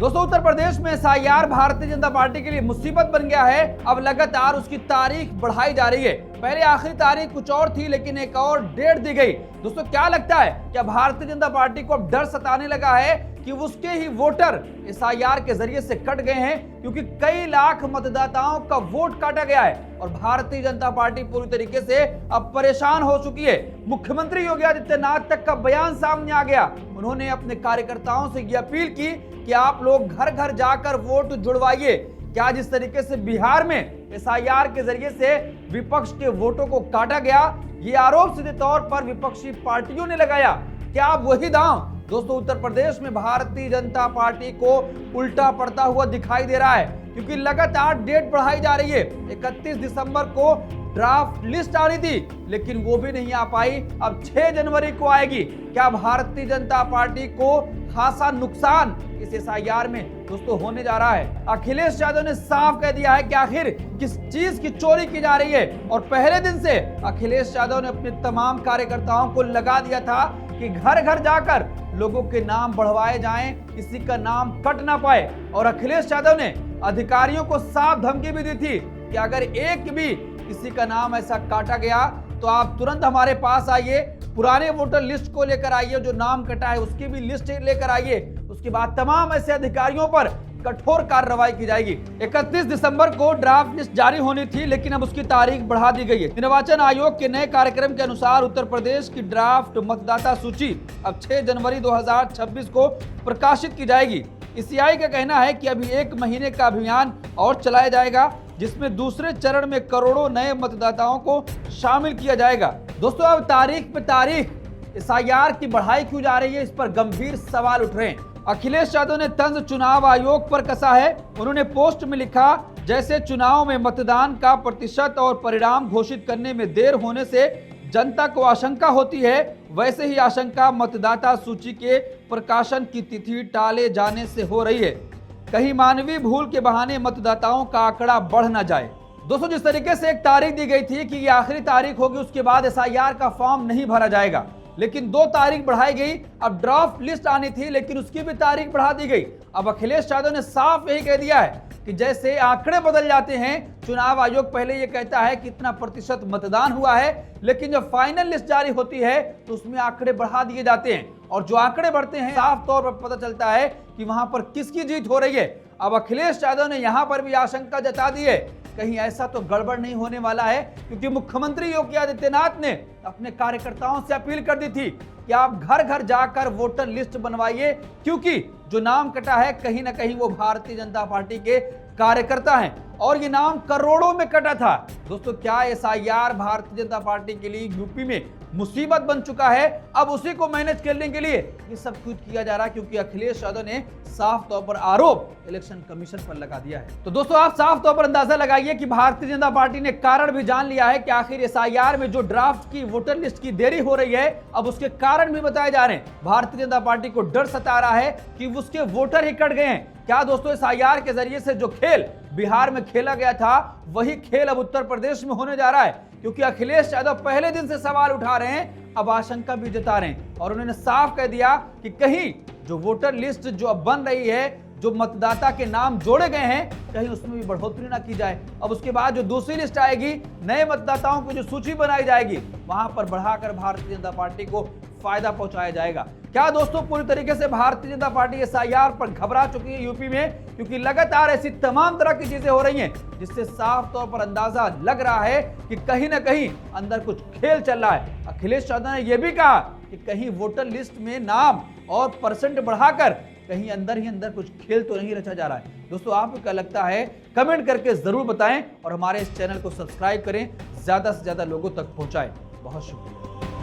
दोस्तों उत्तर प्रदेश में SIR Bharatiya Janata party के लिए मुसीबत बन गया है। अब लगातार उसकी तारीख बढ़ाई जा रही है। पहले आखिरी तारीख कुछ और थी, लेकिन एक और डेट दी गई। दोस्तों क्या लगता है, क्या भारतीय जनता पार्टी को अब डर सताने लगा है कि उसके ही वोटर एसआईआर के जरिए से कट गए हैं, क्योंकि कई लाख मतदाताओं का वोट काटा गया है और भारतीय जनता पार्टी पूरी तरीके से अब परेशान हो चुकी है। मुख्यमंत्री योगी आदित्यनाथ तक का बयान सामने आ गया। उन्होंने अपने कार्यकर्ताओं से यह अपील की कि आप लोग घर घर जाकर वोट जुड़वाइए। क्या जिस तरीके से बिहार में एसआईआर के जरिए से विपक्ष के वोटों को काटा गया, ये आरोप सीधे तौर पर विपक्षी पार्टियों ने लगाया। क्या अब वही दांव दोस्तों उत्तर प्रदेश में भारतीय जनता पार्टी को उल्टा पड़ता हुआ दिखाई दे रहा है, क्योंकि लगातार डेट बढ़ाई जा रही है। 31 दिसंबर को ड्राफ्ट लिस्ट आ रही थी, लेकिन वो भी नहीं आ पाई। अब 6 जनवरी को आएगी। क्या भारतीय जनता पार्टी को खासा नुकसान इस एसआईआर में दोस्तों होने जा रहा है? अखिलेश यादव ने साफ कह दिया है कि आखिर किस चीज की चोरी की जा रही है, और पहले दिन से अखिलेश यादव ने अपने तमाम कार्यकर्ताओं को लगा दिया था कि घर घर जाकर लोगों के नाम बढ़वाए जाएं, किसी का नाम कट ना पाए। और अखिलेश यादव ने अधिकारियों को साफ धमकी भी दी थी कि अगर एक भी किसी का नाम ऐसा काटा गया तो आप तुरंत हमारे पास आइए, पुराने वोटर लिस्ट को लेकर आइए, जो नाम कटा है उसकी भी लिस्ट लेकर आइए। उसके बाद तमाम ऐसे अधिकारियों पर कठोर कार्रवाई की जाएगी। 31 दिसंबर को ड्राफ्ट लिस्ट जारी होनी थी, लेकिन अब उसकी तारीख बढ़ा दी गई है। निर्वाचन आयोग के नए कार्यक्रम के अनुसार उत्तर प्रदेश की ड्राफ्ट मतदाता सूची अब 6 जनवरी 2026 को प्रकाशित की जाएगी। सीआई का कहना है कि अभी 1 महीने का अभियान और चलाया जाएगा, जिसमें दूसरे चरण में करोड़ों नए मतदाताओं को शामिल किया जाएगा। दोस्तों अब तारीख पे तारीख एसआईआर की बढ़ाई क्यों जा रही है, इस पर गंभीर सवाल उठ रहे हैं। अखिलेश यादव ने तंज चुनाव आयोग पर कसा है। उन्होंने पोस्ट में लिखा, जैसे चुनाव में मतदान का प्रतिशत और परिणाम घोषित करने में देर होने से जनता को आशंका होती है, वैसे ही आशंका मतदाता सूची के प्रकाशन की तिथि टाले जाने से हो रही है। कहीं मानवीय भूल के बहाने मतदाताओं का आंकड़ा बढ़ न जाए। दोस्तों जिस तरीके से एक तारीख दी गई थी कि ये आखिरी तारीख होगी, उसके बाद एसआईआर का फॉर्म नहीं भरा जाएगा, लेकिन 2 तारीख बढ़ाई गई। अब ड्राफ्ट लिस्ट आनी थी, लेकिन उसकी भी तारीख बढ़ा दी गई। अब अखिलेश यादव ने साफ यही कह दिया है कि जैसे आंकड़े बदल जाते हैं, चुनाव आयोग पहले ये कहता है कितना प्रतिशत मतदान हुआ है, लेकिन जब फाइनल लिस्ट जारी होती है तो उसमें आंकड़े बढ़ा दिए जाते हैं, और जो आंकड़े बढ़ते हैं साफ तौर पर पता चलता है कि वहां पर किसकी जीत हो रही है। अब अखिलेश यादव ने यहां पर भी आशंका जता दी है, कहीं ऐसा तो गड़बड़ नहीं होने वाला है, क्योंकि मुख्यमंत्री योगी आदित्यनाथ ने अपने कार्यकर्ताओं से अपील कर दी थी कि आप घर घर जाकर वोटर लिस्ट बनवाइए, क्योंकि जो नाम कटा है कहीं ना कहीं वो भारतीय जनता पार्टी के कार्यकर्ता हैं, और ये नाम करोड़ों में कटा था। दोस्तों क्या एसआईआर भारतीय जनता पार्टी के लिए यूपी में मुसीबत बन चुका है? अब उसी को मैनेज करने के लिए ये सब कुछ किया जा रहा है, क्योंकि अखिलेश यादव ने साफ तौर पर आरोप इलेक्शन कमीशन पर लगा दिया है। तो दोस्तों आप साफ तौर पर अंदाजा लगाइए कि भारतीय जनता पार्टी ने कारण भी जान लिया है कि आखिर एसआईआर में जो ड्राफ्ट की वोटर लिस्ट की देरी हो रही है, अब उसके कारण भी बताए जा रहे हैं। भारतीय जनता पार्टी को डर सता रहा है कि उसके वोटर ही कट गए हैं। क्या दोस्तों एसआईआर के जरिए से जो खेल बिहार में खेला गया था, वही खेल अब उत्तर प्रदेश में होने जा रहा है? क्योंकि अखिलेश यादव पहले दिन से सवाल उठा रहे हैं, अब आशंका भी जता रहे हैं, और उन्होंने साफ कह दिया कि कहीं जो वोटर लिस्ट जो अब बन रही है, जो मतदाता के नाम जोड़े गए हैं, कहीं उसमें भी बढ़ोतरी ना की जाए। अब उसके बाद जो दूसरी लिस्ट आएगी, नए मतदाताओं की जो सूची बनाई जाएगी, वहां पर बढ़ाकर भारतीय जनता पार्टी को फायदा पहुंचाया जाएगा। क्या दोस्तों पूरी तरीके से भारतीय जनता पार्टी एसआईआर पर घबरा चुकी है यूपी में? क्योंकि लगातार ऐसी तमाम तरह की चीजें हो रही हैं, जिससे साफ तौर पर अंदाजा लग रहा है कि कहीं ना कहीं अंदर कुछ खेल चल रहा है। अखिलेश यादव ने यह भी कहा कि कहीं वोटर लिस्ट में नाम और परसेंट बढ़ाकर कहीं अंदर ही अंदर कुछ खेल तो नहीं रचा जा रहा है। दोस्तों आपको क्या लगता है, कमेंट करके जरूर बताएं, और हमारे इस चैनल को सब्सक्राइब करें, ज्यादा से ज्यादा लोगों तक पहुंचाएं। बहुत शुक्रिया।